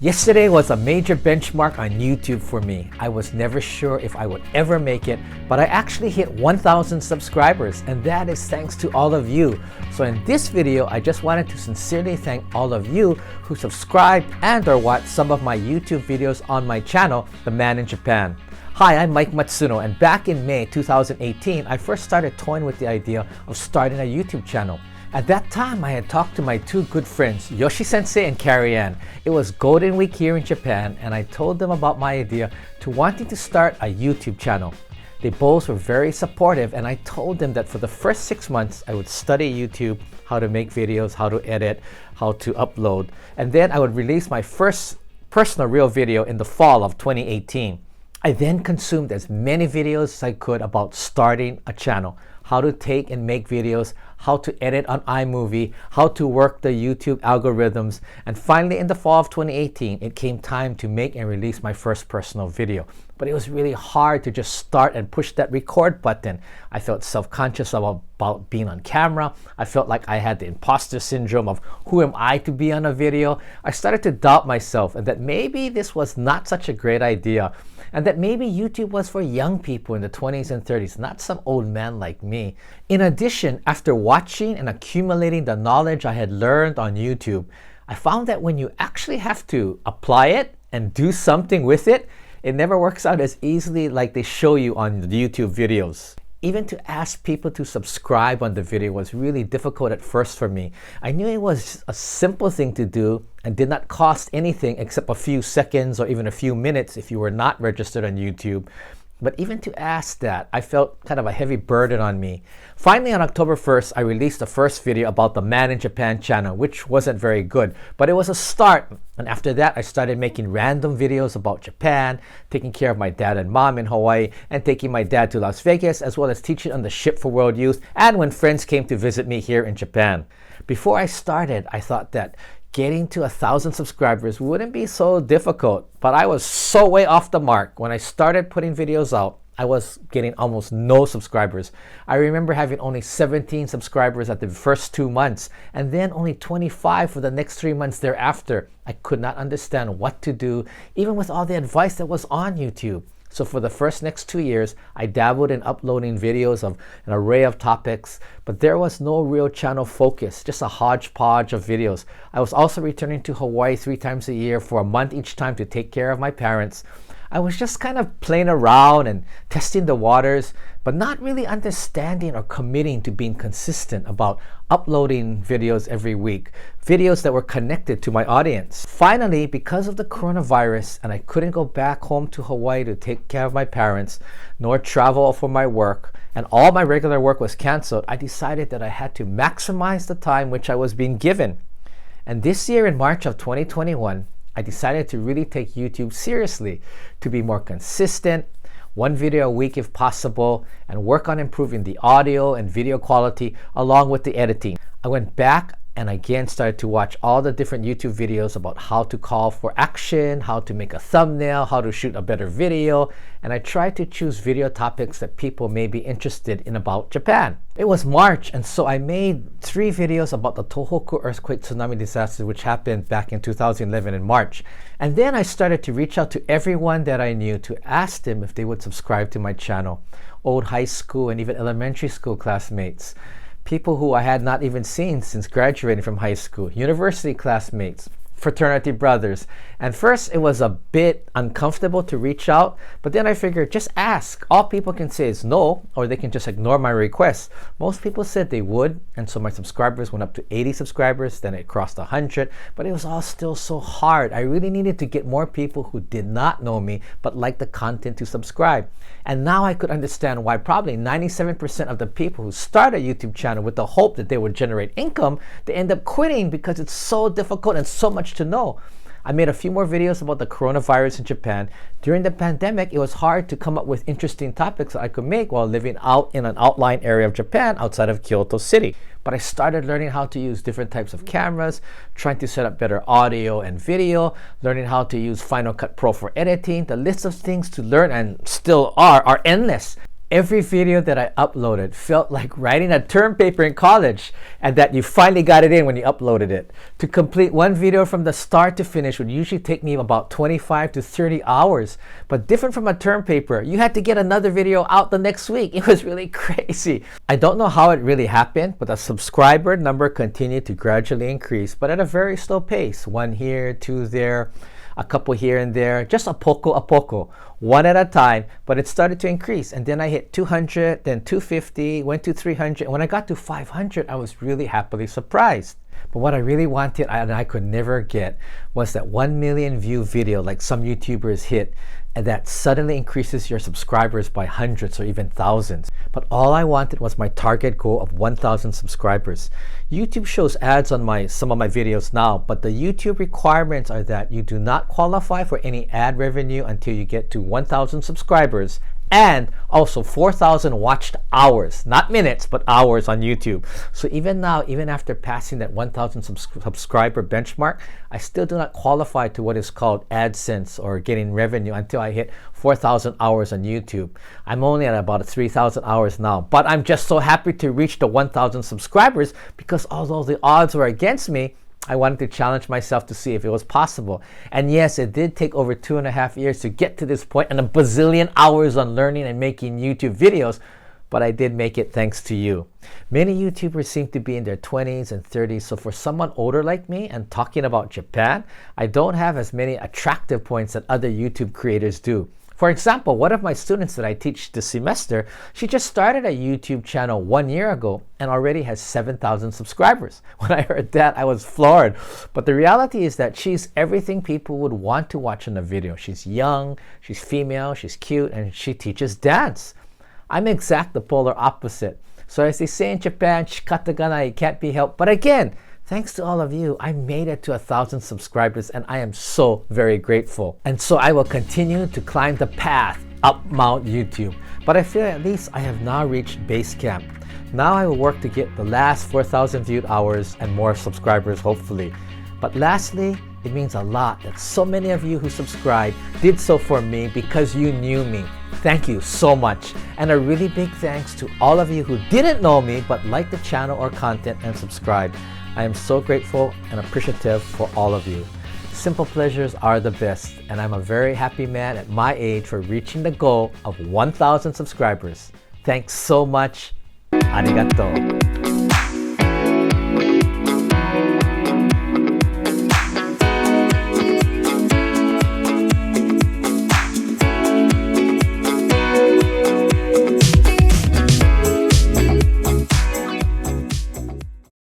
Yesterday was a major benchmark on YouTube for me. I was never sure if I would ever make it, but I actually hit 1,000 subscribers, and that is thanks to all of you. So in this video, I just wanted to sincerely thank all of you who subscribed and or watched some of my YouTube videos on my channel, The Man in Japan. Hi, I'm Mike Matsuno, and back in May 2018, I first started toying with the idea of starting a YouTube channel. At that time, I had talked to my two good friends, Yoshi Sensei and Carrie Ann. It was Golden Week here in Japan, and I told them about my idea to wanting to start a YouTube channel. They both were very supportive, and I told them that for the first 6 months, I would study YouTube, how to make videos, how to edit, how to upload, and then I would release my first personal real video in the fall of 2018. I then consumed as many videos as I could about starting a channel, how to take and make videos, how to edit on iMovie, how to work the YouTube algorithms, and finally in the fall of 2018, it came time to make and release my first personal video. But it was really hard to just start and push that record button. I felt self-conscious about being on camera. I felt like I had the imposter syndrome of who am I to be on a video. I started to doubt myself and that maybe this was not such a great idea, and that maybe YouTube was for young people in the 20s and 30s, not some old man like me. In addition, after watching and accumulating the knowledge I had learned on YouTube, I found that when you actually have to apply it and do something with it, it never works out as easily like they show you on the YouTube videos. Even to ask people to subscribe on the video was really difficult at first for me. I knew it was a simple thing to do and did not cost anything except a few seconds or even a few minutes if you were not registered on YouTube. But even to ask that, I felt kind of a heavy burden on me. Finally, on October 1st, I released the first video about the Man in Japan channel, which wasn't very good, but it was a start. And after that, I started making random videos about Japan, taking care of my dad and mom in Hawaii, and taking my dad to Las Vegas, as well as teaching on the Ship for World Youth, and when friends came to visit me here in Japan. Before I started, I thought that getting to 1,000 subscribers wouldn't be so difficult, but I was so way off the mark. When I started putting videos out, I was getting almost no subscribers. I remember having only 17 subscribers at the first 2 months, and then only 25 for the next 3 months thereafter. I could not understand what to do, even with all the advice that was on YouTube. So for the next 2 years, I dabbled in uploading videos of an array of topics, but there was no real channel focus, just a hodgepodge of videos. I was also returning to Hawaii 3 times a year for a month each time to take care of my parents. I was just kind of playing around and testing the waters, but not really understanding or committing to being consistent about uploading videos every week, videos that were connected to my audience. Finally, because of the coronavirus and I couldn't go back home to Hawaii to take care of my parents, nor travel for my work, and all my regular work was canceled, I decided that I had to maximize the time which I was being given. And this year in March of 2021, I decided to really take YouTube seriously, to be more consistent, 1 video a week if possible, and work on improving the audio and video quality along with the editing. I went back and again started to watch all the different YouTube videos about how to call for action, how to make a thumbnail, how to shoot a better video, and I tried to choose video topics that people may be interested in about Japan. It was March, and so I made 3 videos about the Tohoku earthquake tsunami disaster which happened back in 2011 in March. And then I started to reach out to everyone that I knew to ask them if they would subscribe to my channel. Old high school and even elementary school classmates, people who I had not even seen since graduating from high school, university classmates, fraternity brothers. And first it was a bit uncomfortable to reach out, but then I figured just ask. All people can say is no, or they can just ignore my request. Most people said they would, and so my subscribers went up to 80 subscribers, then it crossed 100, but it was all still so hard. I really needed to get more people who did not know me but liked the content to subscribe. And now I could understand why probably 97% of the people who start a YouTube channel with the hope that they would generate income, they end up quitting because it's so difficult and so much to know. I made a few more videos about the coronavirus in Japan. During the pandemic, it was hard to come up with interesting topics that I could make while living out in an outlying area of Japan outside of Kyoto City. But I started learning how to use different types of cameras, trying to set up better audio and video, learning how to use Final Cut Pro for editing. The list of things to learn, and still are endless. every video that I uploaded felt like writing a term paper in college, and that you finally got it in when you uploaded it. To complete one video from the start to finish would usually take me about 25 to 30 hours. But different from a term paper, you had to get another video out the next week. It was really crazy. I don't know how it really happened, but the subscriber number continued to gradually increase, but at a very slow pace. One here, two there, a couple here and there, just a poco, one at a time, but it started to increase. And then I hit 200, then 250, went to 300. And when I got to 500, I was really happily surprised. But what I really wanted and I could never get was that 1 million view video like some YouTubers hit, and that suddenly increases your subscribers by hundreds or even thousands. But all I wanted was my target goal of 1,000 subscribers. YouTube shows ads on some of my videos now, but the YouTube requirements are that you do not qualify for any ad revenue until you get to 1,000 subscribers, and also 4,000 watched hours, not minutes, but hours on YouTube. So even now, even after passing that 1,000 subscriber benchmark, I still do not qualify to what is called AdSense or getting revenue until I hit 4,000 hours on YouTube. I'm only at about 3,000 hours now, but I'm just so happy to reach the 1,000 subscribers because although the odds were against me, I wanted to challenge myself to see if it was possible. And yes, it did take over 2.5 years to get to this point and a bazillion hours on learning and making YouTube videos, but I did make it thanks to you. Many YouTubers seem to be in their 20s and 30s, so for someone older like me and talking about Japan, I don't have as many attractive points that other YouTube creators do. For example, one of my students that I teach this semester, she just started a YouTube channel 1 year ago and already has 7,000 subscribers. When I heard that, I was floored. But the reality is that she's everything people would want to watch in a video. She's young, she's female, she's cute, and she teaches dance. I'm exact the polar opposite. So as they say in Japan, shikata ga nai, it can't be helped. But again, thanks to all of you, I made it to 1,000 subscribers, and I am so very grateful. And so I will continue to climb the path up Mount YouTube. But I feel at least I have now reached base camp. Now I will work to get the last 4,000 viewed hours and more subscribers, hopefully. But lastly, it means a lot that so many of you who subscribed did so for me because you knew me. Thank you so much. And a really big thanks to all of you who didn't know me but liked the channel or content and subscribed. I am so grateful and appreciative for all of you. Simple pleasures are the best, and I'm a very happy man at my age for reaching the goal of 1,000 subscribers. Thanks so much. Arigato.